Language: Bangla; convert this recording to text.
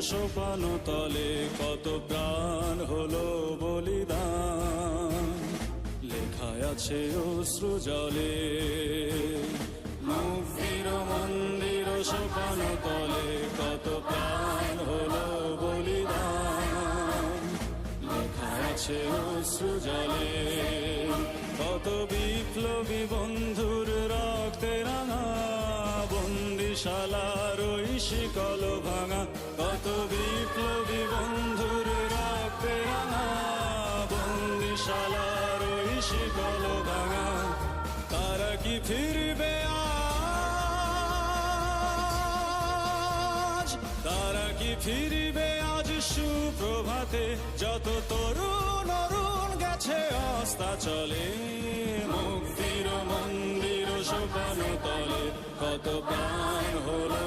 সোপান তলে কত প্রাণ হলো বলিদান, লেখায় আছে অশ্রু জলে। মুক্তির মন্দির সোপান তলে কত প্রাণ হলো বলিদান, লেখায় আছে অশ্রু জলে। কত বিপ্লবী বন্ধুর রক্তে রাঙা বন্দিশালার ওই শিকল ভাঙা, কত বিপ্লবী বন্ধুর রক্তে রাঙা বন্দিশালার ওই শিকল ভাঙা। তারা কি ফিরবে আজ, তারা কি ফিরবে আজ সুপ্রভাতে, যত তরুণ অরুণ গেছে অস্তাচলে। মুক্তির মন্দির সোপান তলে কত প্রাণ হলো